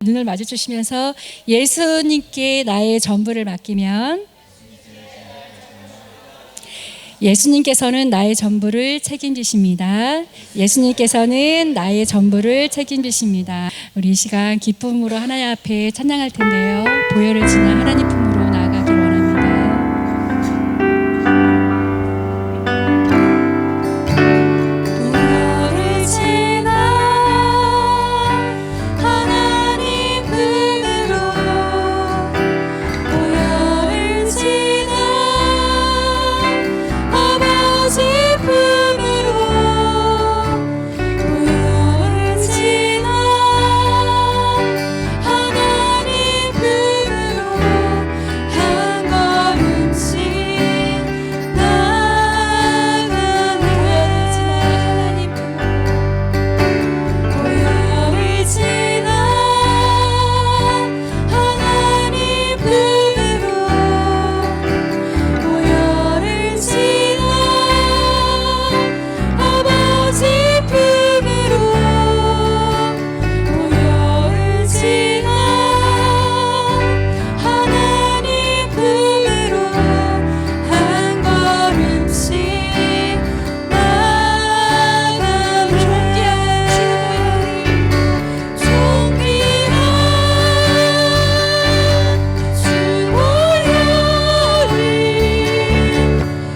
눈을 마주치시면서 예수님께 나의 전부를 맡기면 예수님께서는 나의 전부를 책임지십니다. 예수님께서는 나의 전부를 책임지십니다. 우리 이 시간 기쁨으로 하나님 앞에 찬양할 텐데요. 보혈을 지나 하나님 품으로 나아가길 원합니다. 보혈을 지나 하나님 품으로, 보혈을 지나 아버지 품으로, 보혈을 지나 하나님 품으로 한 걸음씩 나아가네. 보혈을 지나 하나님 품으로, 보혈을 지나 아버지 품으로, 보혈을 지나 하나님 품으로 한 걸음씩 나아가네. 존귀한 주 보혈이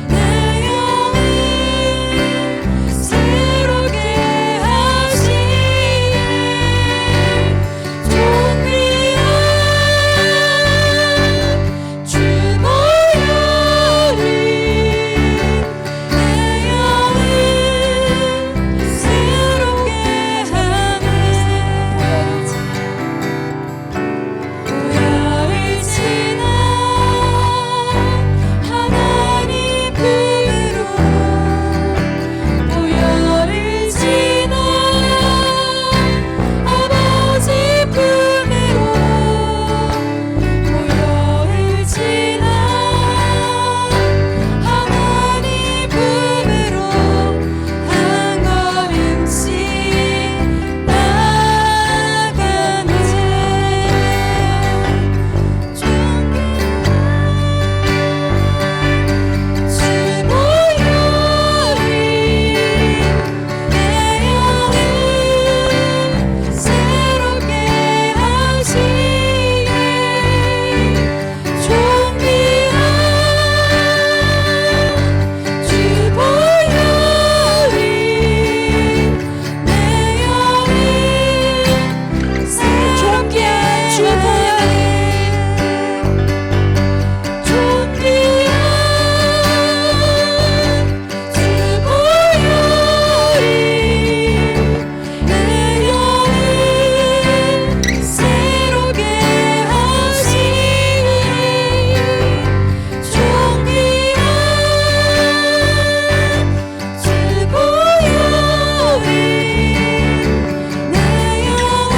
내 영을 새롭게 하시네. 존귀한 주 보혈이 내 영을 새롭게 하네. 보혈을 지나 하나님 품으로, 보혈을 지나 아버지 품으로, 보혈을 지나 하나님 품으로 한 걸음씩 나아가네. 주 보혈이 내 영을 새롭게 하시네. 존귀한 주 보혈이 내 영을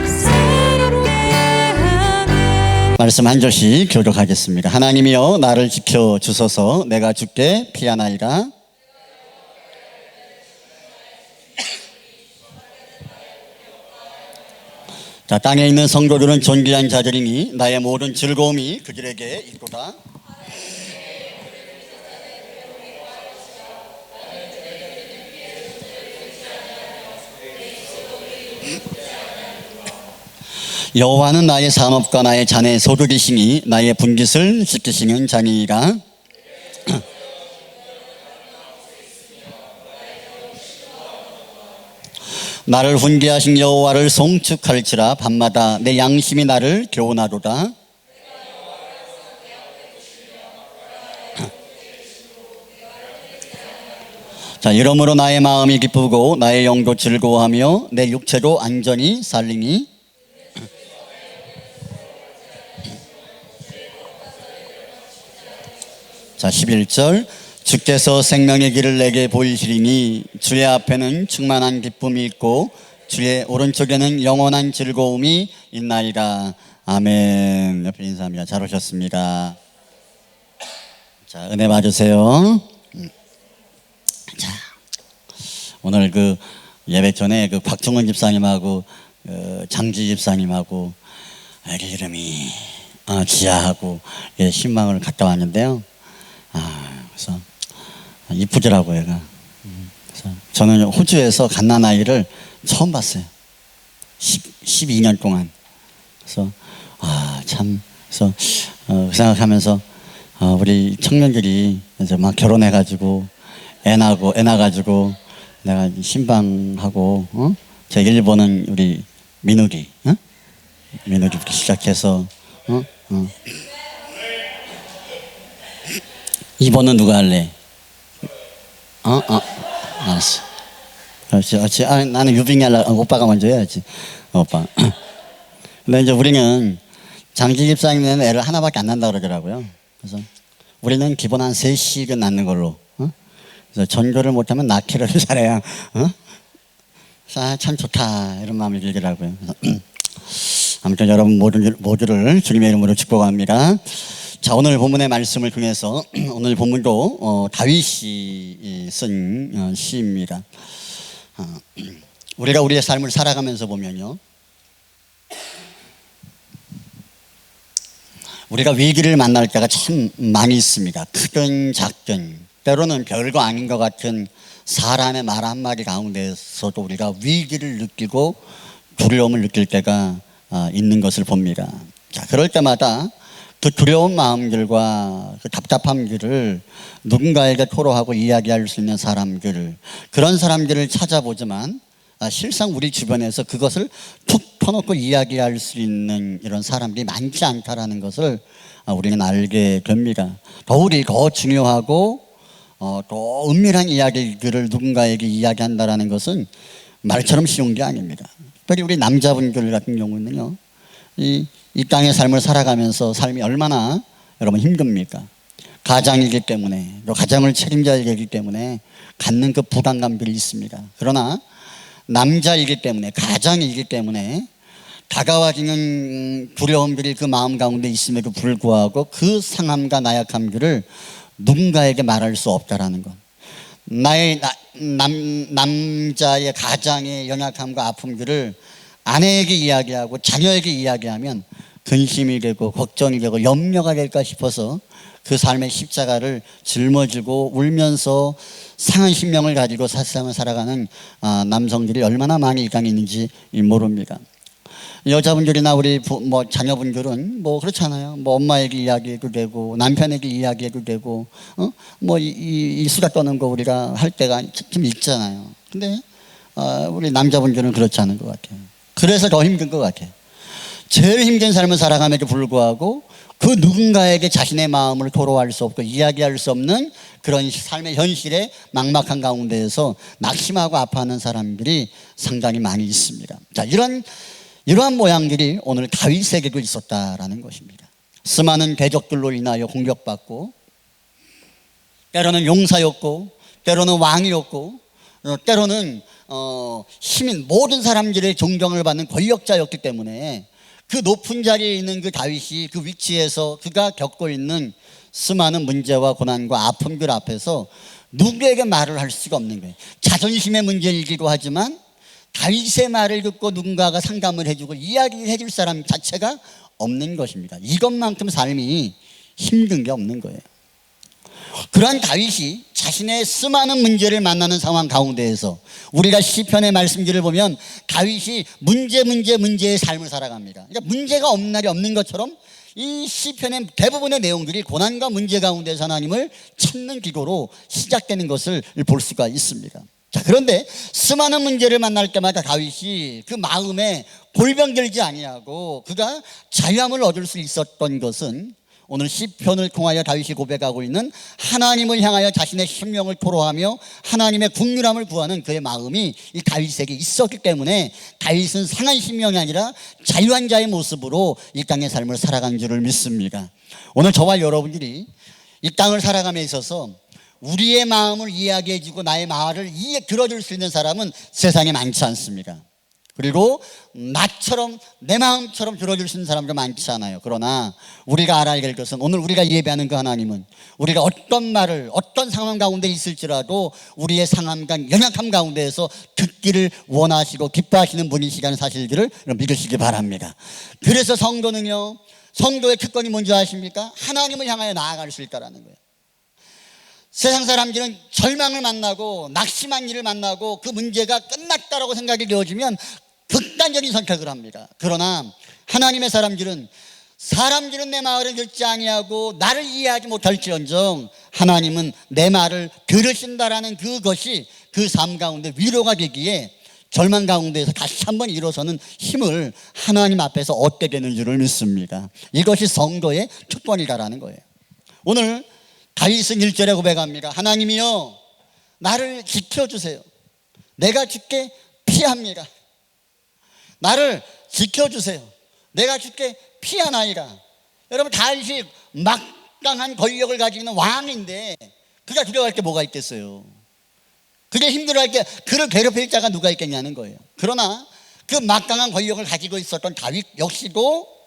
새롭게 말씀 한 절씩 교독하겠습니다. 하나님이여 나를 지켜 주소서. 내가 주께 피하나이다. 자, 땅에 있는 성도들은 존귀한 자들이니 나의 모든 즐거움이 그들에게 있도다. 여호와는 나의 산업과 나의 잔의 소득이시니 나의 분깃을 지키시는 자니이라. 나를 훈계하신 여호와를 송축할지라. 밤마다 내 양심이 나를 교훈하도다. 자, 이러므로 나의 마음이 기쁘고 나의 영도 즐거워하며 내 육체도 안전히 살리니. 자, 11절. 주께서 생명의 길을 내게 보이시리니 주의 앞에는 충만한 기쁨이 있고 주의 오른쪽에는 영원한 즐거움이 있나이다. 아멘. 옆에 인사합니다. 잘 오셨습니다. 자, 은혜 받으세요. 자, 오늘 그 예배 전에 그 박종원 집사님하고 장지 집사님하고 아기 이름이 지아하고 신방을 갔다 왔는데요. 그래서 이쁘더라고요, 얘가. 그래서 저는 호주에서 갓난아이를 처음 봤어요. 12년 동안. 그래서 참, 그래서 그 생각하면서 우리 청년들이 이제 막 결혼해가지고 애 낳아가지고 내가 신방하고 저 일본은 우리 민우리 민우리부터 시작해서 2번은 누가 할래? 알았어. 그렇지. 나는 유빙이 하려고. 오빠가 먼저 해야지. 오빠. 근데 이제 우리는 장지 집사님은 애를 하나밖에 안 낳는다 그러더라고요. 그래서 우리는 기본 한 3씩은 낳는 걸로. 그래서 전교를 못하면 낳기를 잘해야. 참 좋다 이런 마음이 들더라고요. 그래서 아무튼 여러분 모두를 주님의 이름으로 축복합니다. 자, 오늘 본문의 말씀을 통해서 오늘 본문도 다윗이 쓴 시입니다. 우리가 우리의 삶을 살아가면서 보면요, 우리가 위기를 만날 때가 참 많이 있습니다. 크든 작든, 때로는 별거 아닌 것 같은 사람의 말 한마디 가운데서도 우리가 위기를 느끼고 두려움을 느낄 때가 있는 것을 봅니다. 자, 그럴 때마다 그 두려운 마음들과 그 답답함들을 누군가에게 토로하고 이야기할 수 있는 사람들, 그런 사람들을 찾아보지만 실상 우리 주변에서 그것을 툭 터놓고 이야기할 수 있는 이런 사람들이 많지 않다라는 것을 우리는 알게 됩니다. 더 중요하고 더 은밀한 이야기들을 누군가에게 이야기한다라는 것은 말처럼 쉬운 게 아닙니다. 특별히 우리 남자분들 같은 경우는요, 이 땅의 삶을 살아가면서 삶이 얼마나 여러분 힘듭니까? 가장이기 때문에, 또 가정을 책임져야 되기 때문에 갖는 그 부담감들이 있습니다. 그러나 남자이기 때문에, 가장이기 때문에 다가와지는 두려움들이 그 마음 가운데 있음에도 불구하고 그 상함과 나약함들을 누군가에게 말할 수 없다라는 것. 나의 남자의 가장의 연약함과 아픔들을 아내에게 이야기하고 자녀에게 이야기하면 근심이 되고 걱정이 되고 염려가 될까 싶어서 그 삶의 십자가를 짊어지고 울면서 상한 심령을 가지고 세상을 살아가는 남성들이 얼마나 많이 이 땅에 있는지 모릅니다. 여자분들이나 우리 자녀분들은 그렇잖아요. 엄마에게 이야기해도 되고 남편에게 이야기해도 되고 이 수다 떠는 거 우리가 할 때가 좀 있잖아요. 근데 우리 남자분들은 그렇지 않은 것 같아요. 그래서 더 힘든 것 같아요. 제일 힘든 삶을 살아감에도 불구하고 그 누군가에게 자신의 마음을 토로할 수 없고 이야기할 수 없는 그런 삶의 현실에 막막한 가운데에서 낙심하고 아파하는 사람들이 상당히 많이 있습니다. 자, 이러한 모양들이 오늘 다윗에게도 있었다라는 것입니다. 수많은 대적들로 인하여 공격받고, 때로는 용사였고, 때로는 왕이었고, 때로는 시민, 모든 사람들의 존경을 받는 권력자였기 때문에 그 높은 자리에 있는 그 다윗이 그 위치에서 그가 겪고 있는 수많은 문제와 고난과 아픔들 앞에서 누구에게 말을 할 수가 없는 거예요. 자존심의 문제이기도 하지만 다윗의 말을 듣고 누군가가 상담을 해주고 이야기를 해줄 사람 자체가 없는 것입니다. 이것만큼 삶이 힘든 게 없는 거예요. 그러한 다윗이 자신의 수많은 문제를 만나는 상황 가운데에서 우리가 시편의 말씀들을 보면 다윗이 문제의 삶을 살아갑니다. 그러니까 문제가 없는 날이 없는 것처럼 이 시편의 대부분의 내용들이 고난과 문제 가운데서 하나님을 찾는 기도로 시작되는 것을 볼 수가 있습니다. 자, 그런데 수많은 문제를 만날 때마다 다윗이 그 마음에 골병들지 아니하고 그가 자유함을 얻을 수 있었던 것은 오늘 시편을 통하여 다윗이 고백하고 있는 하나님을 향하여 자신의 심령을 토로하며 하나님의 긍휼함을 구하는 그의 마음이 이 다윗에게 있었기 때문에 다윗은 상한 심령이 아니라 자유한 자의 모습으로 이 땅의 삶을 살아간 줄을 믿습니다. 오늘 저와 여러분들이 이 땅을 살아감에 있어서 우리의 마음을 이야기해주고 나의 말을 들어줄 수 있는 사람은 세상에 많지 않습니다. 그리고 나처럼 내 마음처럼 들어주시는 사람도 많지 않아요. 그러나 우리가 알아야 될 것은 오늘 우리가 예배하는 그 하나님은 우리가 어떤 말을 어떤 상황 가운데 있을지라도 우리의 상함과 연약함 가운데에서 듣기를 원하시고 기뻐하시는 분이시라는 사실들을 믿으시기 바랍니다. 그래서 성도는요, 성도의 특권이 뭔지 아십니까? 하나님을 향하여 나아갈 수 있다는 거예요. 세상 사람들은 절망을 만나고 낙심한 일을 만나고 그 문제가 끝났다라고 생각이 되어지면 극단적인 선택을 합니다. 그러나 하나님의 사람들은 내 말을 듣지 아니하고 나를 이해하지 못할지언정 하나님은 내 말을 들으신다라는 그것이 그 삶 가운데 위로가 되기에 절망 가운데에서 다시 한번 일어서는 힘을 하나님 앞에서 얻게 되는 줄을 믿습니다. 이것이 성도의 특권이다라는 거예요. 오늘 다윗은 1절에 고백합니다. 하나님이여 나를 지켜주세요. 내가 주께 피합니다. 나를 지켜주세요. 내가 주께 피하나이다. 여러분, 다윗이 막강한 권력을 가지고 있는 왕인데 그가 두려워할 게 뭐가 있겠어요? 그게 힘들어할 게, 그를 괴롭힐 자가 누가 있겠냐는 거예요. 그러나 그 막강한 권력을 가지고 있었던 다윗 역시도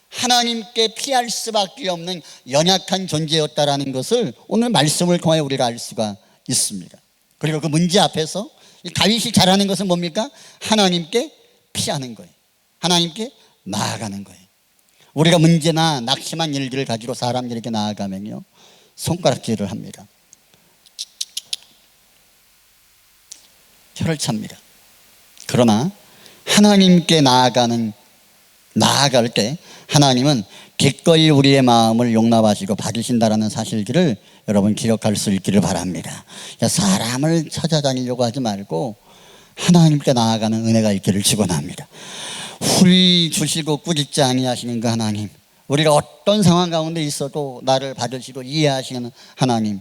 하나님께 피할 수밖에 없는 연약한 존재였다라는 것을 오늘 말씀을 통해 우리가 알 수가 있습니다. 그리고 그 문제 앞에서 다윗이 잘하는 것은 뭡니까? 하나님께 피하는 거예요. 하나님께 나아가는 거예요. 우리가 문제나 낙심한 일들을 가지고 사람들에게 나아가면요, 손가락질을 합니다. 혀를 찹니다. 그러나 하나님께 나아갈 때 하나님은 기꺼이 우리의 마음을 용납하시고 받으신다라는 사실들을 여러분 기억할 수 있기를 바랍니다. 사람을 찾아다니려고 하지 말고 하나님께 나아가는 은혜가 있기를 축원합니다. 훌히 주시고 꾸짖지 아니하시는 그 하나님, 우리가 어떤 상황 가운데 있어도 나를 받으시고 이해하시는 하나님,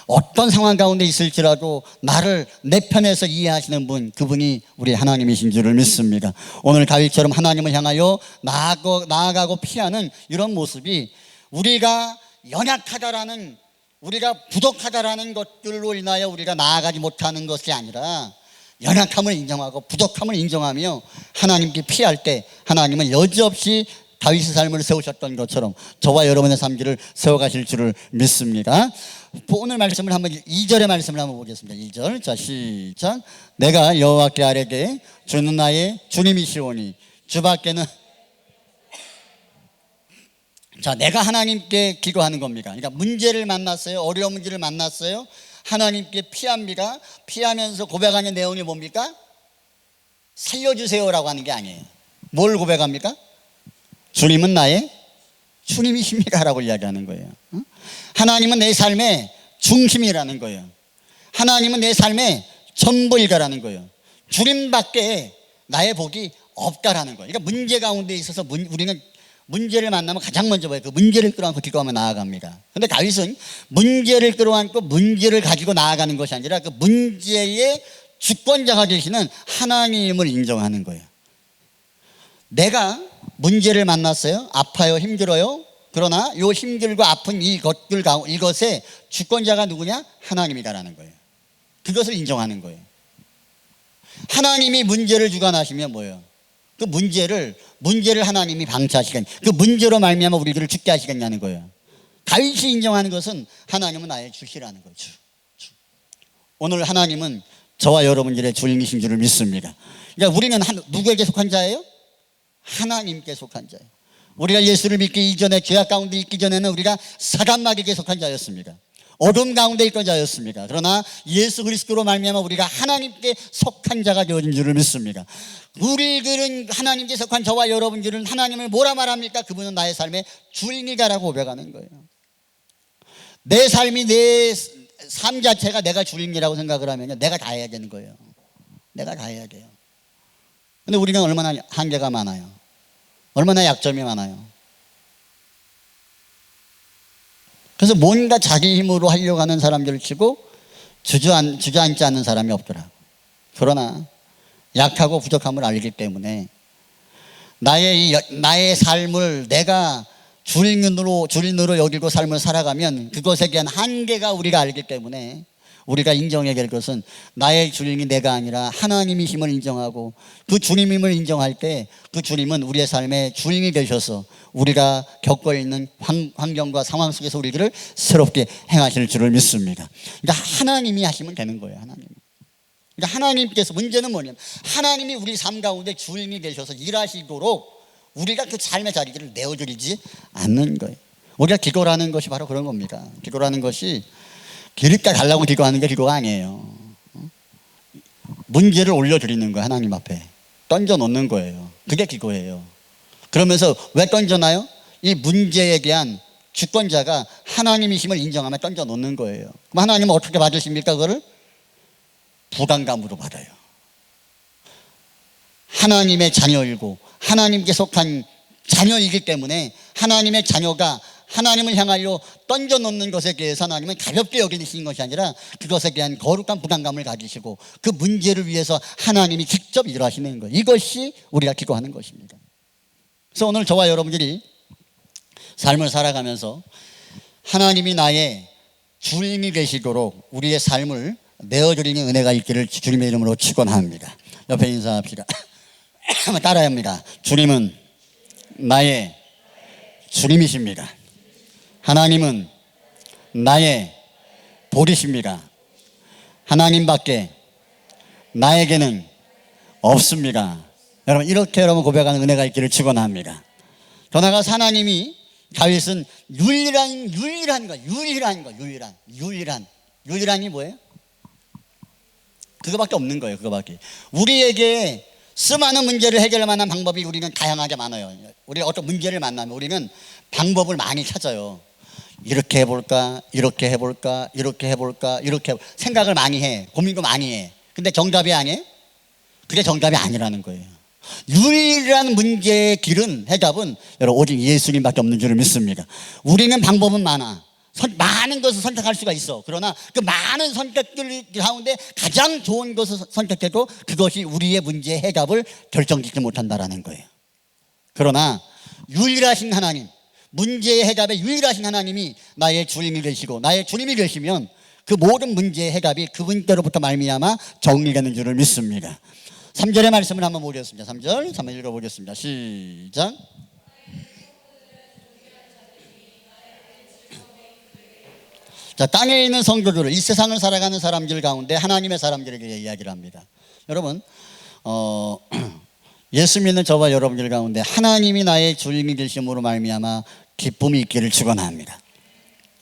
어떤 상황 가운데 있을지라도 나를 내 편에서 이해하시는 분, 그분이 우리 하나님이신 줄을 믿습니다. 오늘 다윗처럼 하나님을 향하여 나아가고 피하는 이런 모습이 우리가 연약하다라는, 우리가 부족하다라는 것들로 인하여 우리가 나아가지 못하는 것이 아니라 연약함을 인정하고 부족함을 인정하며 하나님께 피할 때 하나님은 여지없이 다윗의 삶을 세우셨던 것처럼 저와 여러분의 삶들을 세워가실 줄을 믿습니다. 오늘 말씀을 한번 2절의 말씀을 한번 보겠습니다. 2절, 자 시작. 내가 여호와께 아뢰되 주는 나의 주님이시오니 주밖에는, 자, 내가 하나님께 기도하는 겁니다. 그러니까 문제를 만났어요. 어려운 문제를 만났어요. 하나님께 피합니다. 피하면서 고백하는 내용이 뭡니까? 살려주세요라고 하는 게 아니에요. 뭘 고백합니까? 주님은 나의 주님이십니다 라고 이야기하는 거예요. 하나님은 내 삶의 중심이라는 거예요. 하나님은 내 삶의 전부이다라는 거예요. 주님밖에 나의 복이 없다라는 거예요. 그러니까 문제 가운데 있어서 우리는 문제를 만나면 가장 먼저 그 문제를 끌어안고 기도하며 나아갑니다. 그런데 다윗은 문제를 끌어안고 문제를 가지고 나아가는 것이 아니라 그 문제의 주권자가 되시는 하나님을 인정하는 거예요. 내가 문제를 만났어요. 아파요. 힘들어요. 그러나 이 힘들고 아픈 이것의 주권자가 누구냐? 하나님이다라는 거예요. 그것을 인정하는 거예요. 하나님이 문제를 주관하시면 뭐예요? 그 문제를 하나님이 방치하시겠냐, 그 문제로 말미암아 우리들을 죽게 하시겠냐는 거예요. 다윗이 인정하는 것은 하나님은 나의 주시라는 거죠. 오늘 하나님은 저와 여러분들의 주님이신 줄을 믿습니다. 그러니까 우리는 누구에게 속한 자예요? 하나님께 속한 자예요. 우리가 예수를 믿기 이전에, 죄악 가운데 있기 전에는 우리가 사단마귀에게 속한 자였습니다. 어둠 가운데 있던 자였습니다. 그러나 예수 그리스도로 말미암아 우리가 하나님께 속한 자가 되어진 줄을 믿습니다. 우리들은 하나님께 속한 저와 여러분들은 하나님을 뭐라 말합니까? 그분은 나의 삶의 주인이다라고 고백하는 거예요. 내 삶이, 내 삶 자체가 내가 주인이라고 생각을 하면요, 내가 다 해야 되는 거예요. 내가 다 해야 돼요. 근데 우리는 얼마나 한계가 많아요. 얼마나 약점이 많아요. 그래서 뭔가 자기 힘으로 하려고 하는 사람들을 치고 주저앉지 않는 사람이 없더라고. 그러나 약하고 부족함을 알기 때문에 나의 삶을 내가 주인으로 여기고 삶을 살아가면 그것에 대한 한계가 우리가 알기 때문에 우리가 인정해야 될 것은 나의 주님이 내가 아니라 하나님이심을 인정하고 그 주님임을 인정할 때 그 주님은 우리의 삶의 주인이 되셔서 우리가 겪고 있는 환경과 상황 속에서 우리들을 새롭게 행하실 줄을 믿습니다. 그러니까 하나님이 하시면 되는 거예요. 하나님. 그러니까 하나님께서 문제는 뭐냐면 하나님이 우리 삶 가운데 주인이 되셔서 일하시도록 우리가 그 삶의 자리를 내어드리지 않는 거예요. 우리가 기도라는 것이 바로 그런 겁니다. 기도라는 것이 기립가 달라고 기도하는 게 기도가 아니에요. 문제를 올려드리는 거예요. 하나님 앞에 던져놓는 거예요. 그게 기도예요. 그러면서 왜 던져놔요? 이 문제에 대한 주권자가 하나님이심을 인정하며 던져놓는 거예요. 그럼 하나님은 어떻게 받으십니까? 그거를 부담감으로 받아요. 하나님의 자녀이고 하나님께 속한 자녀이기 때문에 하나님의 자녀가 하나님을 향하여 던져놓는 것에 대해서 하나님은 가볍게 여기시는 것이 아니라 그것에 대한 거룩한 부담감을 가지시고 그 문제를 위해서 하나님이 직접 일하시는 거예요. 이것이 우리가 기도하는 것입니다. 그래서 오늘 저와 여러분들이 삶을 살아가면서 하나님이 나의 주인이 되시도록 우리의 삶을 내어드리는 은혜가 있기를 주님의 이름으로 축원합니다. 옆에 인사합시다. 한번 따라야 합니다. 주님은 나의 주님이십니다. 하나님은 나의 보리십니다. 하나님밖에 나에게는 없습니다. 여러분 이렇게 여러분 고백하는 은혜가 있기를 축원합니다. 더 나아가서 하나님이 다윗은 유일한이 뭐예요? 그거밖에 없는 거예요. 그거밖에. 우리에게 수많은 문제를 해결할 만한 방법이 우리는 다양하게 많아요. 우리가 어떤 문제를 만나면 우리는 방법을 많이 찾아요. 이렇게 해볼까, 이렇게 해볼까, 이렇게 해볼까, 이렇게 생각을 많이 해. 고민도 많이 해. 근데 정답이 아니에요? 그게 정답이 아니라는 거예요. 유일한 문제의 길은, 해답은 여러분 오직 예수님밖에 없는 줄을 믿습니다. 우리는 방법은 많아. 많은 것을 선택할 수가 있어. 그러나 그 많은 선택들 가운데 가장 좋은 것을 선택해도 그것이 우리의 문제의 해답을 결정짓지 못한다라는 거예요. 그러나 유일하신 하나님, 문제의 해답에 유일하신 하나님이 나의 주인이 되시고 나의 주님이 되시면 그 모든 문제의 해답이 그분께로부터 말미암아 정리되는 줄을 믿습니다. 3절의 말씀을 한번 보겠습니다. 3절 한번 읽어보겠습니다. 시작. 자, 땅에 있는 성도들을, 이 세상을 살아가는 사람들 가운데 하나님의 사람들에게 이야기를 합니다. 여러분 예수 믿는 저와 여러분들 가운데 하나님이 나의 주인이 되심으로 말미암아 기쁨이 있기를 축원합니다.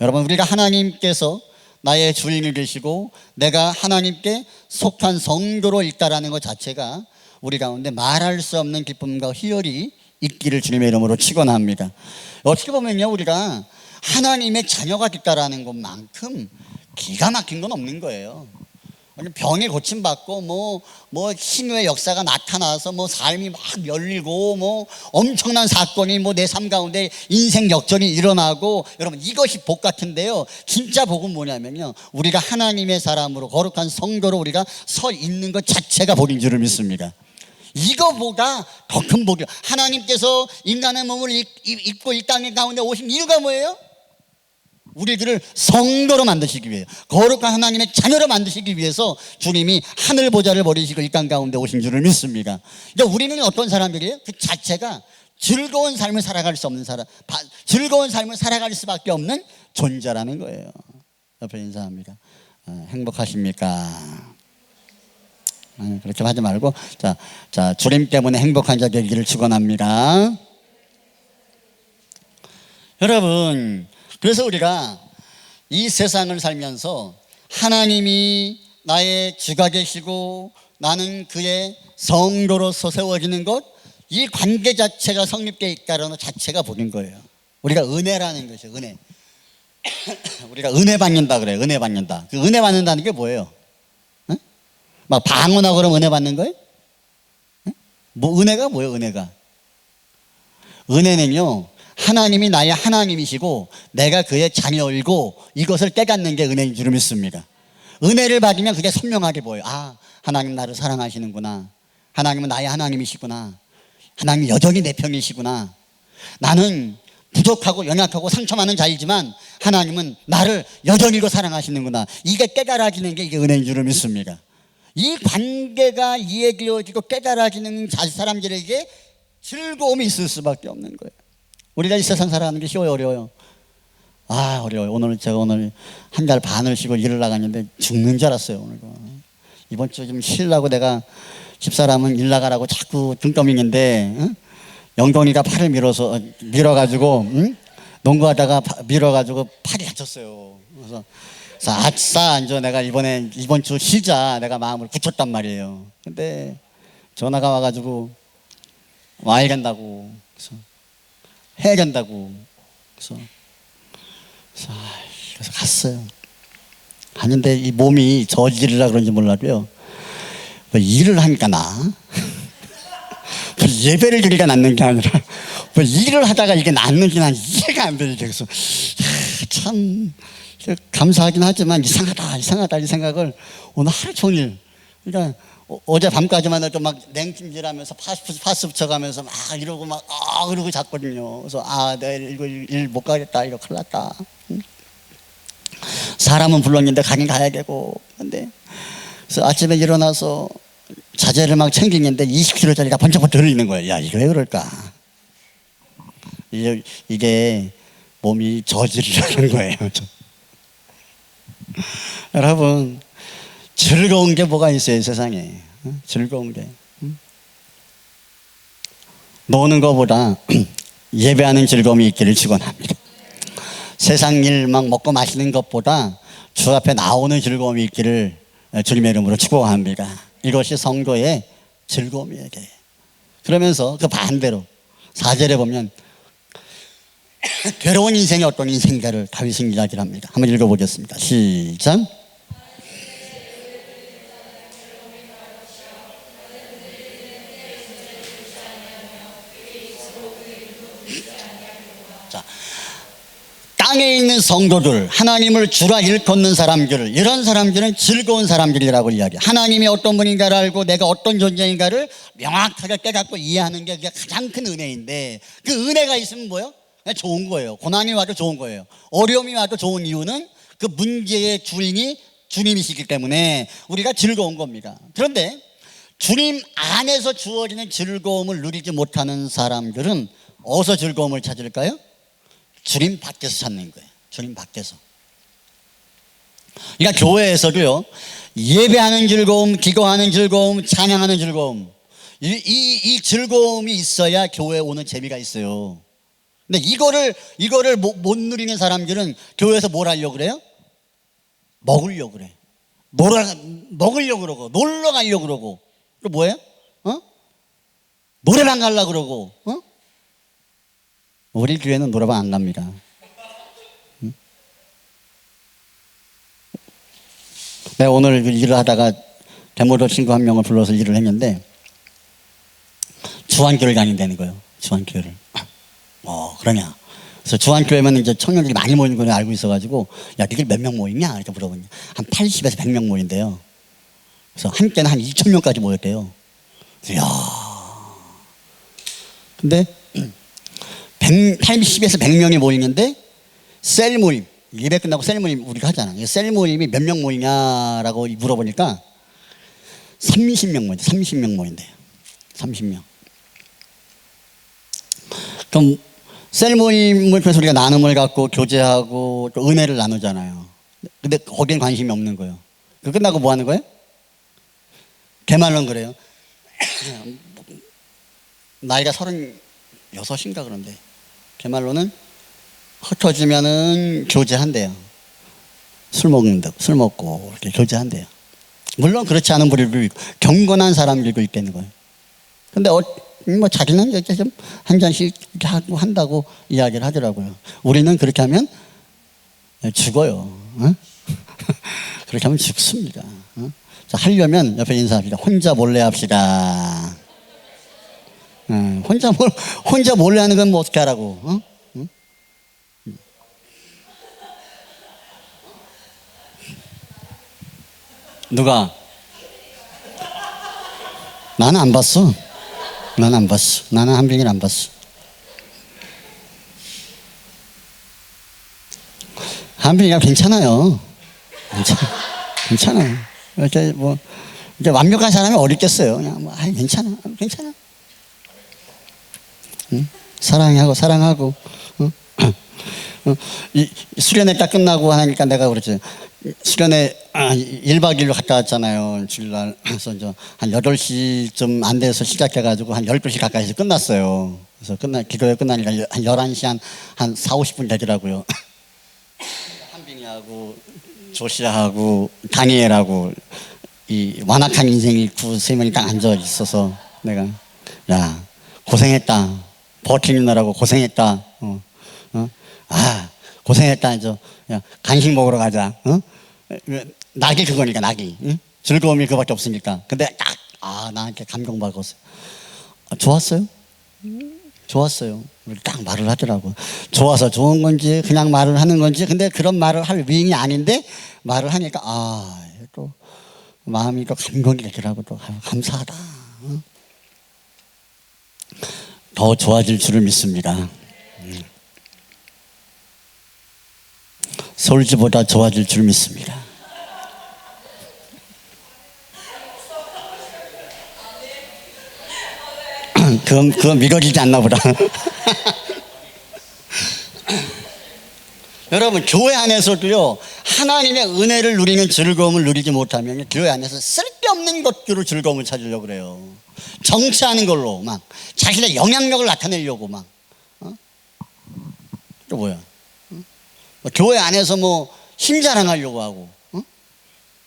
여러분 우리가 하나님께서 나의 주인이 되시고 내가 하나님께 속한 성도로 있다라는 것 자체가 우리 가운데 말할 수 없는 기쁨과 희열이 있기를 주님의 이름으로 축원합니다. 어떻게 보면요 우리가 하나님의 자녀가 됐다라는 것만큼 기가 막힌 건 없는 거예요. 병에 고침받고 뭐 신의 역사가 나타나서 뭐 삶이 막 열리고 뭐 엄청난 사건이 뭐 내 삶 가운데 인생 역전이 일어나고 여러분 이것이 복 같은데요. 진짜 복은 뭐냐면요. 우리가 하나님의 사람으로 거룩한 성도로 우리가 서 있는 것 자체가 복인 줄을 믿습니다. 이거보다 더 큰 복이요. 하나님께서 인간의 몸을 입고 이 땅 가운데 오신 이유가 뭐예요? 우리들을 성도로 만드시기 위해 거룩한 하나님의 자녀로 만드시기 위해서 주님이 하늘 보좌를 버리시고 이 땅 가운데 오신 줄을 믿습니다. 그러니까 우리는 어떤 사람들이에요? 그 자체가 즐거운 삶을 살아갈 수 없는 사람, 즐거운 삶을 살아갈 수밖에 없는 존재라는 거예요. 옆에 인사합니다. 행복하십니까? 그렇게 하지 말고 자 주님 때문에 행복한 자 되기를 축원합니다. 여러분 그래서 우리가 이 세상을 살면서 하나님이 나의 주가 되시고 나는 그의 성도로서 세워지는 것, 이 관계 자체가 성립되어 있다는 것 자체가 복인 거예요. 우리가 은혜라는 것이죠. 은혜. 우리가 은혜 받는다 그래요. 은혜 받는다. 그 은혜 받는다는 게 뭐예요? 응? 막 방언하고 그러면 은혜 받는 거예요? 응? 뭐 은혜가 뭐예요? 은혜는요 하나님이 나의 하나님이시고 내가 그의 자녀이고 이것을 깨닫는 게 은혜인 줄 믿습니다. 은혜를 받으면 그게 선명하게 보여요. 아, 하나님 나를 사랑하시는구나. 하나님은 나의 하나님이시구나. 하나님 여전히 내 편이시구나. 나는 부족하고 연약하고 상처 많은 자이지만 하나님은 나를 여전히 사랑하시는구나. 이게 깨달아지는 게 이게 은혜인 줄을 믿습니다. 이 관계가 이해되어지고 깨달아지는 사람들에게 즐거움이 있을 수밖에 없는 거예요. 우리가 이 세상 살아가는 게 쉬워요, 어려워요? 아, 어려워요. 제가 오늘 한 달 반을 쉬고 일을 나갔는데 죽는 줄 알았어요. 오늘 이번 주 좀 쉬려고 내가 집사람은 일 나가라고 자꾸 등 떠미는데, 응? 영동이가 팔을 밀어가지고, 응? 농구하다가 밀어가지고 팔이 다쳤어요. 그래서 아싸, 이제 내가 이번 주 쉬자 내가 마음을 굳혔단 말이에요. 근데 전화가 와가지고 와야 된다고, 그래서 해야 된다고, 그래서 갔어요. 갔는데 이 몸이 저질이라 그런지 몰라도요, 뭐 일을 하니까 뭐 예배를 드리니까 낫는 게 아니라 뭐 일을 하다가 이게 낫는지 난 이해가 안 되죠. 그래서 참 감사하긴 하지만 이상하다 이 생각을 오늘 하루 종일, 그러니까 어제 밤까지만 해도 막 냉찜질하면서 파스 붙여가면서 막 이러고 그러고 잤거든요. 그래서 내일 이거 일 못 가겠다, 이거 큰일 났다. 응? 사람은 불렀는데 가긴 가야 되고. 근데 그래서 아침에 일어나서 자재를 막 챙기는데 20kg짜리가 번쩍번쩍 흘리는 거예요. 야, 이거 왜 그럴까? 이게 몸이 저질이라는 거예요. 여러분, 즐거운 게 뭐가 있어요, 세상에? 즐거운 게. 노는 것보다 예배하는 즐거움이 있기를 축원합니다. 세상 일 막 먹고 마시는 것보다 주 앞에 나오는 즐거움이 있기를 주님의 이름으로 축복합니다. 이것이 성도의 즐거움이에요. 그러면서 그 반대로 4절에 보면 괴로운 인생이 어떤 인생인가를 다윗은 이야기를 합니다. 한번 읽어보겠습니다. 시작. 자, 땅에 있는 성도들, 하나님을 주라 일컫는 사람들, 이런 사람들은 즐거운 사람들이라고 이야기해요. 하나님이 어떤 분인가를 알고 내가 어떤 존재인가를 명확하게 깨닫고 이해하는 게 가장 큰 은혜인데, 그 은혜가 있으면 뭐예요? 좋은 거예요. 고난이 와도 좋은 거예요. 어려움이 와도 좋은 이유는 그 문제의 주인이 주님이시기 때문에 우리가 즐거운 겁니다. 그런데 주님 안에서 주어지는 즐거움을 누리지 못하는 사람들은 어디서 즐거움을 찾을까요? 주님 밖에서 찾는 거예요. 주님 밖에서. 그러니까 교회에서도요, 예배하는 즐거움, 기도하는 즐거움, 찬양하는 즐거움, 이 즐거움이 있어야 교회에 오는 재미가 있어요. 근데 이거를 못 누리는 사람들은 교회에서 뭘 하려고 그래요? 먹으려고 그래. 먹으려고 그러고, 놀러 가려고 그러고, 또 뭐예요? 노래방 가려고 그러고, 우리 교회는 노래방 안 갑니다. 응? 내가 오늘 일을 하다가 대모도 친구 한 명을 불러서 일을 했는데 주한교를 다닌다는 거예요. 주한교를. 그러냐. 그래서 주한교회면 이제 청년들이 많이 모이는 걸 알고 있어가지고, 야, 니들 몇 명 모이냐? 이렇게 물어보냐. 한 80에서 100명 모인대요. 그래서 한때는 한 2,000명까지 모였대요. 이야. 근데 80에서 100명이 모이는데 셀 모임, 예배 끝나고 셀 모임 우리가 하잖아. 셀 모임이 몇 명 모이냐라고 물어보니까 30명 모인대. 30명 모인대요. 30명. 그럼 셀 모임을 통해서 우리가 나눔을 갖고 교제하고 또 은혜를 나누잖아요. 근데 거기엔 관심이 없는 거예요. 그 끝나고 뭐 하는 거예요? 걔말로는 그래요. 나이가 36인가 그런데 걔말로는 흩어지면은 교제한대요. 술 먹고 이렇게 교제한대요. 물론 그렇지 않은 분들도 있고 경건한 사람들도 있겠는 거예요. 근데 뭐 자기는 이렇게 좀 한 잔씩 이렇게 하고 한다고 이야기를 하더라고요. 우리는 그렇게 하면 죽어요. 그렇게 하면 죽습니다. 자, 하려면 옆에 인사합시다. 혼자 몰래 합시다. 혼자 몰래 하는 건 뭐 어떻게 하라고? 누가? 나는 안 봤어. 나는 한빈이를 안 봤어. 한빈이가 괜찮아요. 괜찮아요. 이렇게 뭐 이제 완벽한 사람이 어디 있겠어요. 그냥 뭐 괜찮아. 응? 사랑하고. 응? 이 수련회 딱 끝나고 하니까 내가 그랬지. 수련회 1박 2일로 갔다 왔잖아요. 주일날. 그래서 이제 한 8시쯤 안 돼서 시작해가지고 한 12시 가까이서 끝났어요. 그래서 기도회 끝나니까 한 11시 한 4, 50분 되더라고요. 한빈이하고 조시아하고 다니엘하고 이 완악한 인생이 세 명이 딱 앉아 있어서 내가 야 고생했다. 버티느라고 고생했다. 고생했다. 이제 야 간식 먹으러 가자. 낙이 그거니까 낙이. 응? 즐거움이 그밖에 없으니까. 근데 딱 나한테 감동받았어요. 좋았어요. 좋았어요. 딱 말을 하더라고. 좋아서 좋은 건지 그냥 말을 하는 건지. 근데 그런 말을 할 위인이 아닌데 말을 하니까 또 마음이 또 감동이 되더라고. 또 감사하다. 더 좋아질 줄을 믿습니다. 서울지보다 좋아질 줄 믿습니다. 그건 믿어지지 않나 보다. 여러분 교회 안에서도요 하나님의 은혜를 누리는 즐거움을 누리지 못하면 교회 안에서 쓸데없는 것들로 즐거움을 찾으려고 그래요. 정치하는 걸로 막 자신의 영향력을 나타내려고 막 또 뭐야 교회 안에서 뭐 힘 자랑하려고 하고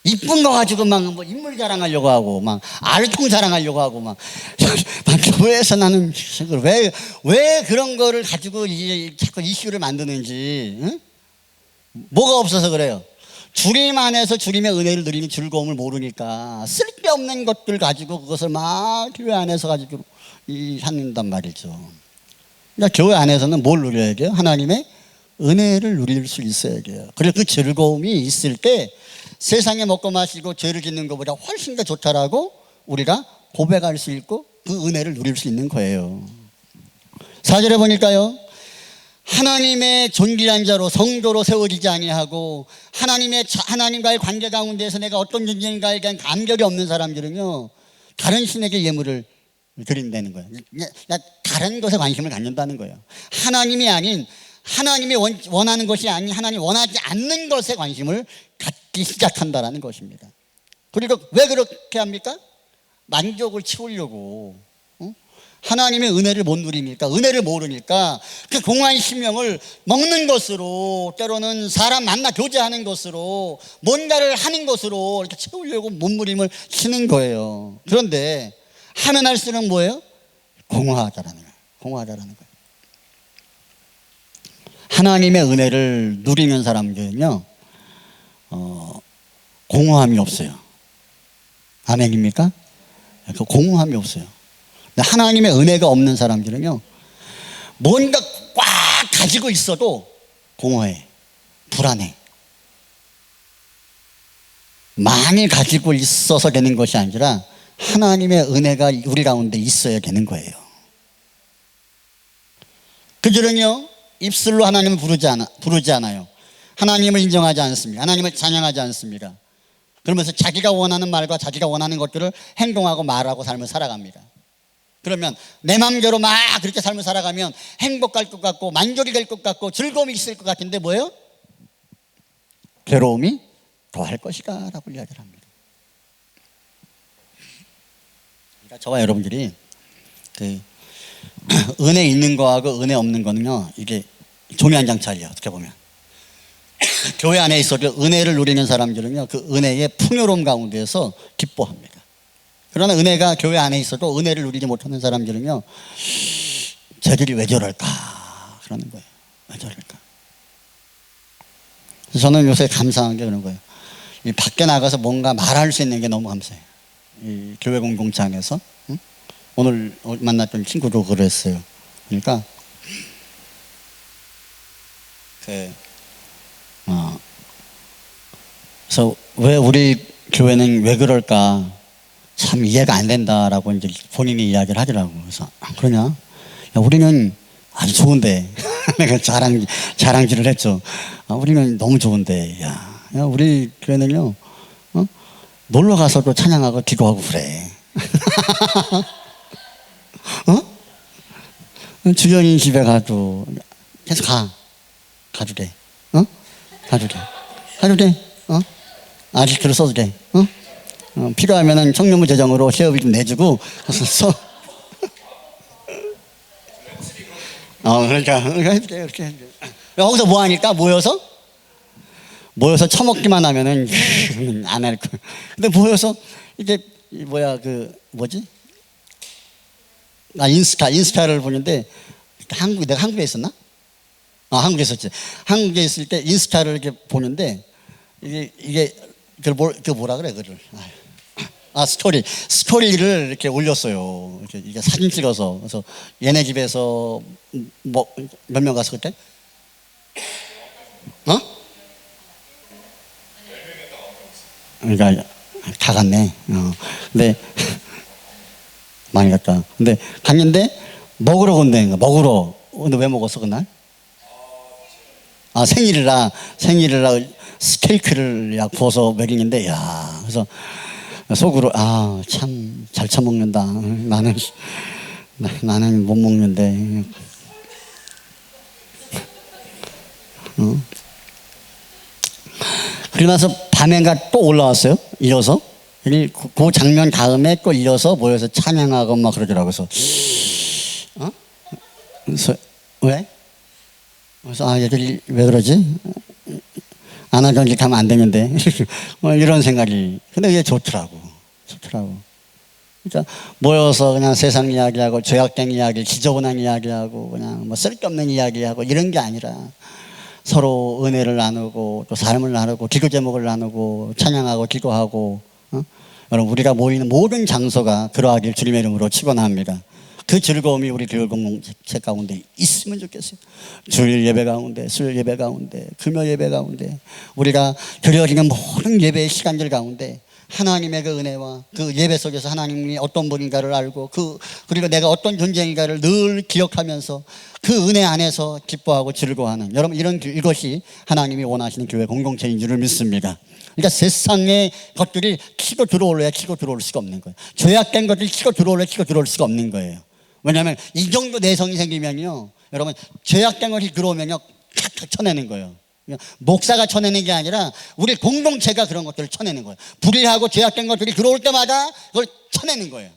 이쁜 거 가지고 막 뭐 인물 자랑하려고 하고 막 알통 자랑하려고 하고 막 교회에서 나는 왜 그런 거를 가지고 자꾸 이슈를 만드는지 뭐가 없어서 그래요. 주님 안에서 주님의 은혜를 누리는 즐거움을 모르니까 쓸데없는 것들 가지고 그것을 막 교회 안에서 가지고 하는단 말이죠. 그러니까 교회 안에서는 뭘 누려야 돼요? 하나님의 은혜를 누릴 수 있어야 돼요. 그래서 그 즐거움이 있을 때 세상에 먹고 마시고 죄를 짓는 것보다 훨씬 더 좋다라고 우리가 고백할 수 있고 그 은혜를 누릴 수 있는 거예요. 4절에 보니까요. 하나님의 존귀한 자로 성도로 세워지지 아니하고 하나님과의 관계 가운데서 내가 어떤 존재인가에 대한 감격이 없는 사람들은요 다른 신에게 예물을 드린다는 거예요. 다른 것에 관심을 갖는다는 거예요. 하나님이 아닌 하나님이 원하는 것이 아닌 하나님이 원하지 않는 것에 관심을 갖기 시작한다는 것입니다. 그리고 왜 그렇게 합니까? 만족을 채우려고. 하나님의 은혜를 못 누리니까, 은혜를 모르니까 그 공허한 심령을 먹는 것으로, 때로는 사람 만나 교제하는 것으로, 뭔가를 하는 것으로 이렇게 채우려고 몸부림을 치는 거예요. 그런데 하면 할수록 뭐예요? 공허하다라는 거예요. 공허하다라는 거예요. 하나님의 은혜를 누리는 사람들은요, 공허함이 없어요. 아멘입니까? 그 공허함이 없어요. 하나님의 은혜가 없는 사람들은요 뭔가 꽉 가지고 있어도 공허해, 불안해. 많이 가지고 있어서 되는 것이 아니라 하나님의 은혜가 우리 가운데 있어야 되는 거예요. 그들은요 입술로 하나님을 부르지 않아요. 하나님을 인정하지 않습니다. 하나님을 찬양하지 않습니다. 그러면서 자기가 원하는 말과 자기가 원하는 것들을 행동하고 말하고 삶을 살아갑니다. 그러면 내 마음대로 막 그렇게 삶을 살아가면 행복할 것 같고 만족이 될 것 같고 즐거움이 있을 것 같은데 뭐예요? 괴로움이 더할 것이다 라고 이야기를 합니다. 그러니까 저와 여러분들이 그 은혜 있는 거하고 은혜 없는 거는요 이게 종이 한 장 차이예요. 어떻게 보면 교회 안에 있어도 은혜를 누리는 사람들은요 그 은혜의 풍요로움 가운데서 기뻐합니다. 그러나 은혜가 교회 안에 있어도 은혜를 누리지 못하는 사람들은요 쟤들이 왜 저럴까 그러는 거예요. 왜 저럴까. 그래서 저는 요새 감사한 게 그런 거예요. 이 밖에 나가서 뭔가 말할 수 있는 게 너무 감사해요. 이 교회 공동체에서 오늘 만났던 친구도 그랬어요. 그러니까 그래서 왜 우리 교회는 왜 그럴까 참 이해가 안 된다라고 이제 본인이 이야기를 하더라고. 그래서 그러냐? 야, 우리는 아주 좋은데 내가 자랑질을 했죠. 우리는 너무 좋은데, 야, 우리 교회는요, 놀러 가서도 찬양하고 기도하고 그래. 주연이 집에 가도 계속 가도 돼. 가도 돼. 아지트를 써도 돼. 필요하면은 청년부 재정으로 시험비 좀 내주고 써. 그러니까 해도 돼. 이렇게 해도 돼. 거기서 뭐 하니까 모여서 처먹기만 하면은 안 할 거야. 근데 모여서 이게 뭐지? 인스타를 보는데 내가 한국에 있었나? 한국에 있었지. 한국에 있을 때 인스타를 이렇게 보는데 이게 그 뭐라 그래 그를. 스토리를 이렇게 올렸어요. 이게 사진 찍어서. 그래서 얘네 집에서 뭐 몇 명 갔어 그때? 그러니까 다 갔네. 근데 많이 갔다. 근데 갔는데 먹으러 온다는 거야. 먹으러. 근데 왜 먹었어 그날? 생일이라 스테이크를 약 구워서 먹이는데, 야, 그래서 속으로 참 잘 처먹는다. 나는 못 먹는데. 그러고 나서 밤에가 또 올라왔어요. 이어서. 그 장면 다음에 또 이어서 모여서 찬양하고 막 그러더라고요. 그래서 왜? 그래서 얘들이 왜 그러지? 안 하던 일 하면 안 되는데 이런 생각이. 근데 이게 좋더라고. 그러니까 모여서 그냥 세상 이야기하고 죄악된 이야기, 지저분한 이야기하고 그냥 뭐 쓸데없는 이야기하고 이런 게 아니라 서로 은혜를 나누고 또 삶을 나누고 기도 제목을 나누고 찬양하고 기도하고. 여러분 우리가 모이는 모든 장소가 그러하길 주님의 이름으로 축원합니다. 그 즐거움이 우리 교회 공동체 가운데 있으면 좋겠어요. 주일 예배 가운데, 수요일 예배 가운데, 금요 예배 가운데, 우리가 드려지는 모든 예배의 시간들 가운데 하나님의 그 은혜와 그 예배 속에서 하나님이 어떤 분인가를 알고 그리고 내가 어떤 존재인가를 늘 기억하면서 그 은혜 안에서 기뻐하고 즐거워하는, 여러분 이것이 하나님이 원하시는 교회 공동체인 줄을 믿습니다. 그러니까 세상의 것들이 치고 들어올래야 치고 들어올 수가 없는 거예요. 죄악된 것들이 치고 들어올래야 치고 들어올 수가 없는 거예요. 왜냐하면 이 정도 내성이 생기면요, 여러분 죄악된 것이 들어오면요 탁탁 쳐내는 거예요. 목사가 쳐내는 게 아니라 우리 공동체가 그런 것들을 쳐내는 거예요. 불의하고 죄악된 것들이 들어올 때마다 그걸 쳐내는 거예요.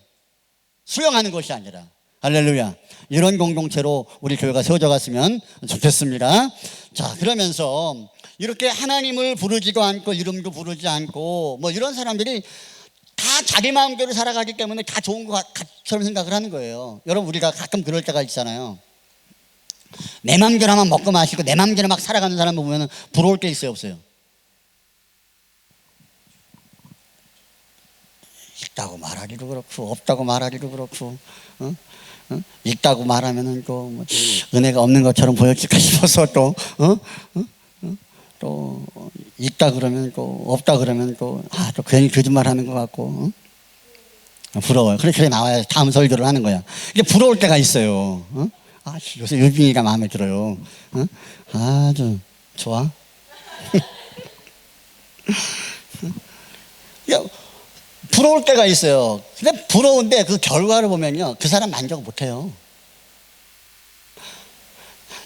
수용하는 것이 아니라. 할렐루야. 이런 공동체로 우리 교회가 세워져 갔으면 좋겠습니다. 자, 그러면서 이렇게 하나님을 부르지도 않고 이름도 부르지 않고 뭐 이런 사람들이 다 자기 마음대로 살아가기 때문에 다 좋은 것처럼 생각을 하는 거예요. 여러분 우리가 가끔 그럴 때가 있잖아요. 내 맘대로만 먹고 마시고 내 맘대로 막 살아가는 사람 보면 부러울 게 있어요, 없어요? 있다고 말하기도 그렇고 없다고 말하기도 그렇고 있다고 말하면은 또 뭐 은혜가 없는 것처럼 보여질까 싶어서 또 있다 그러면 또 없다 그러면 또 괜히 거짓말하는 것 같고 부러워요. 그래 나와야 다음 설교를 하는 거야. 이게 부러울 때가 있어요. 요새 유빈이가 마음에 들어요. 아주 좋아. 부러울 때가 있어요. 근데 부러운데 그 결과를 보면요, 그 사람 만족 못해요.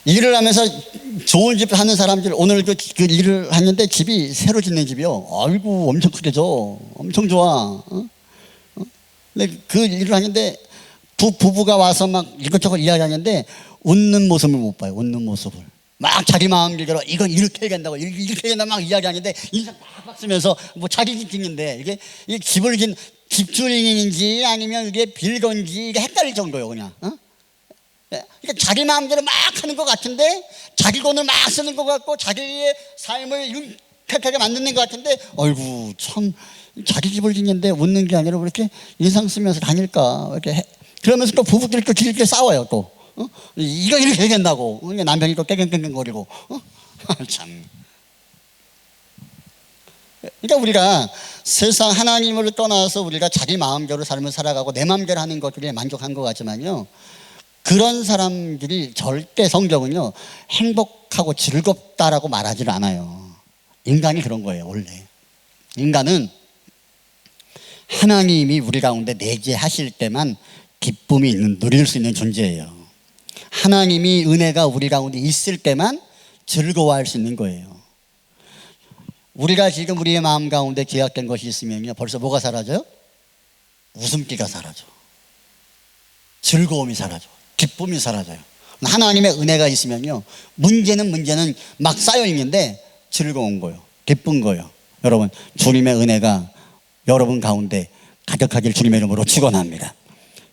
일을 하면서 좋은 집 사는 사람들, 오늘 그 일을 했는데 집이 새로 짓는 집이요. 아이고 엄청 크게 줘, 엄청 좋아. 근데 그 일을 하는데 부부가 와서 막 이것저것 이야기하는데 웃는 모습을 못 봐요. 웃는 모습을 막 자기 마음대로 이건 이렇게 해야 된다고 이렇게 해야 된다고 막 이야기하는데 인상 막 쓰면서 뭐 자기 집 짓는데 이게 집을 짓는 집주인인지 아니면 이게 빌건지 이게 헷갈릴 정도예요. 그냥 그러니까 자기 마음대로 막 하는 것 같은데 자기 돈을 막 쓰는 것 같고 자기의 삶을 윤택하게 만드는 것 같은데 어이구 참 자기 집을 짓는데 웃는 게 아니라 왜 이렇게 인상 쓰면서 다닐까 이렇게 그러면서 또 부부끼리 또 길게 싸워요. 또 이거 이렇게 해야 된다고 남편이 또 깽깽깽깽거리고 참. 그러니까 우리가 세상 하나님을 떠나서 우리가 자기 마음대로 삶을 살아가고 내 마음대로 하는 것들에 만족한 것 같지만요, 그런 사람들이 절대 성경은요 행복하고 즐겁다라고 말하지는 않아요. 인간이 그런 거예요. 원래 인간은 하나님이 우리 가운데 내재하실 때만 기쁨이 누릴 수 있는 존재예요. 하나님이 은혜가 우리 가운데 있을 때만 즐거워할 수 있는 거예요. 우리가 지금 우리의 마음 가운데 기약된 것이 있으면요 벌써 뭐가 사라져요? 웃음기가 사라져, 즐거움이 사라져, 기쁨이 사라져요. 하나님의 은혜가 있으면요 문제는 막 쌓여 있는데 즐거운 거예요. 기쁜 거예요. 여러분 주님의 은혜가 여러분 가운데 가득하길 주님의 이름으로 축원합니다.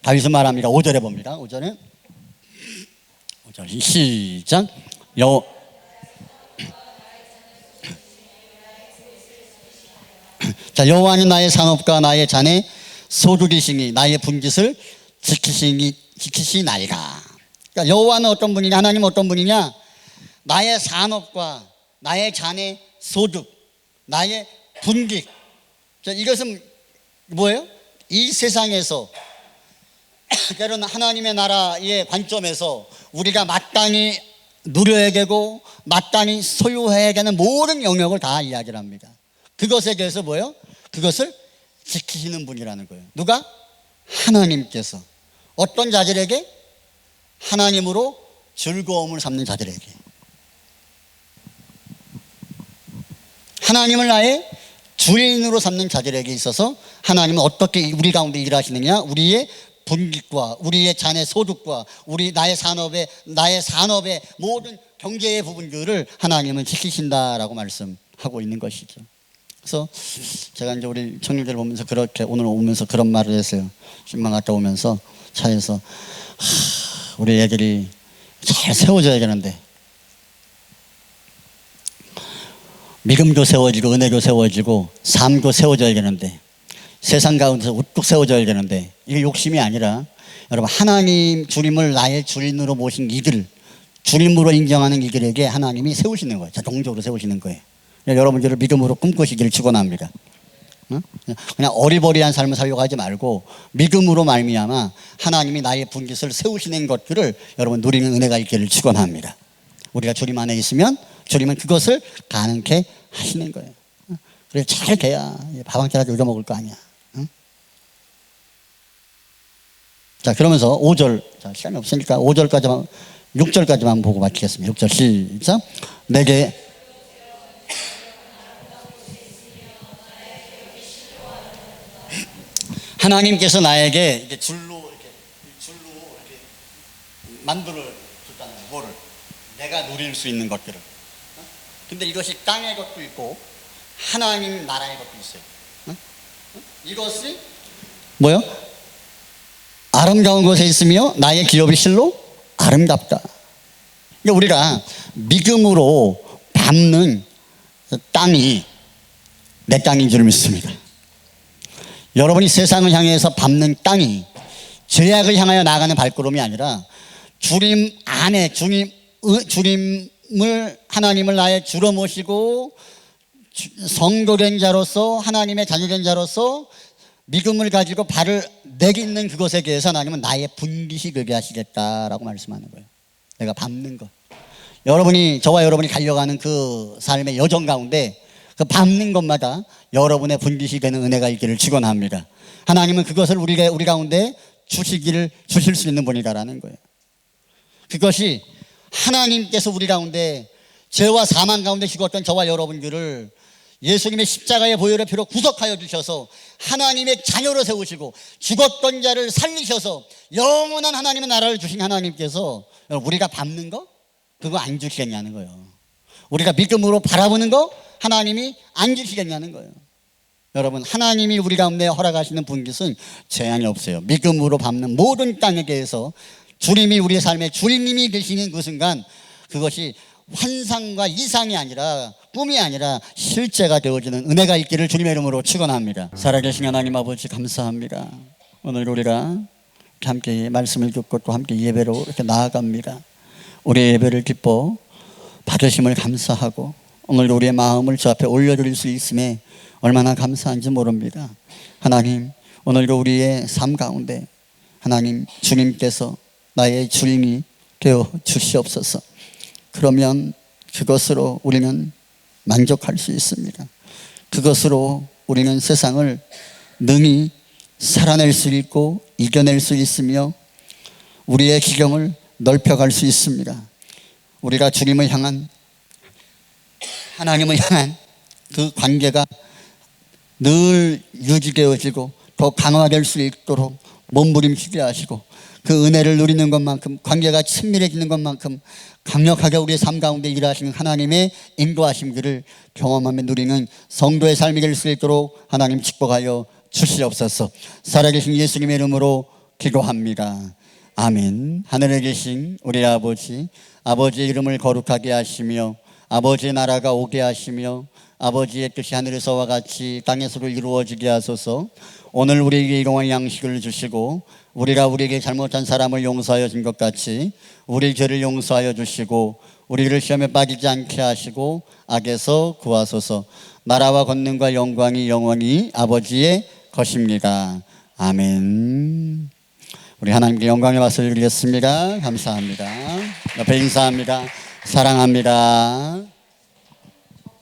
다윗은 말합니다. 5절에 봅니다. 5절 시작. 자, 여호와는 나의 산업과 나의 잔의 소득이시니 나의 분깃을 지키시나이다. 그러니까 여호와는 어떤 분이냐, 하나님은 어떤 분이냐, 나의 산업과 나의 잔의 소득, 나의 분깃. 자, 이것은 뭐예요? 이 세상에서 때로는 하나님의 나라의 관점에서 우리가 마땅히 누려야 되고 마땅히 소유해야 되는 모든 영역을 다 이야기를 합니다. 그것에 대해서 뭐예요? 그것을 지키시는 분이라는 거예요. 누가? 하나님께서. 어떤 자들에게? 하나님으로 즐거움을 삼는 자들에게. 하나님을 나의 주인으로 삼는 자들에게 있어서 하나님은 어떻게 우리 가운데 일하시느냐? 우리의 분깃과 우리의 잔의 소득과 나의 산업의 모든 경제의 부분들을 하나님은 지키신다라고 말씀하고 있는 것이죠. 그래서 제가 이제 우리 청년들 보면서 그렇게 오늘 오면서 그런 말을 했어요. 신방 갔다 오면서 차에서 우리 애들이 잘 세워져야 되는데, 믿음도 세워지고 은혜도 세워지고 삶도 세워져야 되는데, 세상 가운데서 우뚝 세워져야 되는데, 이게 욕심이 아니라 여러분 하나님 주님을 나의 주인으로 모신 이들, 주님으로 인정하는 이들에게 하나님이 세우시는 거예요. 자동적으로 세우시는 거예요. 여러분들을 믿음으로 꿈꾸시기를 축원합니다. 그냥 어리버리한 삶을 살려고 하지 말고 믿음으로 말미암아 하나님이 나의 분깃을 세우시는 것들을 여러분 누리는 은혜가 있기를 축원합니다. 우리가 주님 안에 있으면 주님은 그것을 가능케 하시는 거예요. 그래 잘 돼야 밥 한 끼라도 얻어 먹을 거 아니야. 자, 그러면서 5절, 자, 시간이 없으니까 5절까지만 6절까지만 보고 마치겠습니다. 6절 시작. 내게 하나님께서 나에게 이렇게 줄로 이렇게 만두를 줬다는 거예요. 뭐를? 내가 누릴 수 있는 것들을. 근데 이것이 땅의 것도 있고 하나님 나라의 것도 있어요. 이것이 뭐요? 아름다운 곳에 있으며 나의 기업이 실로 아름답다. 그러니까 우리가 믿음으로 밟는 땅이 내 땅인 줄 믿습니다. 여러분이 세상을 향해서 밟는 땅이 죄악을 향하여 나아가는 발걸음이 아니라 주님 안에 주님을 하나님을 나의 주로 모시고 성도된 자로서 하나님의 자녀된 자로서 믿음을 가지고 발을 내딛는 그것에 대해서 하나님은 나의 분깃이 되게 하시겠다라고 말씀하는 거예요. 내가 밟는 것. 저와 여러분이 달려가는 그 삶의 여정 가운데 그 밟는 것마다 여러분의 분깃이 되는 은혜가 있기를 축원합니다. 하나님은 그것을 우리 가운데 주실 수 있는 분이다라는 거예요. 그것이 하나님께서 우리 가운데 죄와 사망 가운데 죽었던 저와 여러분들을 예수님의 십자가의 보혈의 피로 구속하여 주셔서 하나님의 자녀로 세우시고 죽었던 자를 살리셔서 영원한 하나님의 나라를 주신 하나님께서 우리가 밟는 거? 그거 안 주시겠냐는 거예요. 우리가 믿음으로 바라보는 거? 하나님이 안 주시겠냐는 거예요. 여러분 하나님이 우리 가운데 허락하시는 분깃은 제한이 없어요. 믿음으로 밟는 모든 땅에 대해서 주님이 우리의 삶의 주님이 되시는 그 순간 그것이 환상과 이상이 아니라 꿈이 아니라 실제가 되어지는 은혜가 있기를 주님의 이름으로 축원합니다. 살아계신 하나님 아버지 감사합니다. 오늘 우리가 함께 말씀을 듣고 또 함께 예배로 이렇게 나아갑니다. 우리의 예배를 기뻐 받으심을 감사하고 오늘 우리의 마음을 저 앞에 올려드릴 수 있음에 얼마나 감사한지 모릅니다. 하나님 오늘도 우리의 삶 가운데 하나님 주님께서 나의 주인이 되어 주시옵소서. 그러면 그것으로 우리는 만족할 수 있습니다. 그것으로 우리는 세상을 능히 살아낼 수 있고 이겨낼 수 있으며 우리의 기경을 넓혀갈 수 있습니다. 우리가 주님을 향한, 하나님을 향한 그 관계가 늘 유지되어지고 더 강화될 수 있도록 몸부림치게 하시고 그 은혜를 누리는 것만큼, 관계가 친밀해지는 것만큼 강력하게 우리의 삶 가운데 일하시는 하나님의 인도하심들을 경험하며 누리는 성도의 삶이 될 수 있도록 하나님 축복하여 주시옵소서. 살아계신 예수님의 이름으로 기도합니다. 아멘. 하늘에 계신 우리 아버지, 아버지의 이름을 거룩하게 하시며 아버지의 나라가 오게 하시며 아버지의 뜻이 하늘에서와 같이 땅에서도 이루어지게 하소서. 오늘 우리에게 일용할 양식을 주시고 우리가 우리에게 잘못한 사람을 용서하여 준 것 같이 우리 죄를 용서하여 주시고 우리를 시험에 빠지지 않게 하시고 악에서 구하소서. 나라와 권능과 영광이 영원히 아버지의 것입니다. 아멘. 우리 하나님께 영광의 박수를 드리겠습니다. 감사합니다. 옆에 인사합니다. 사랑합니다.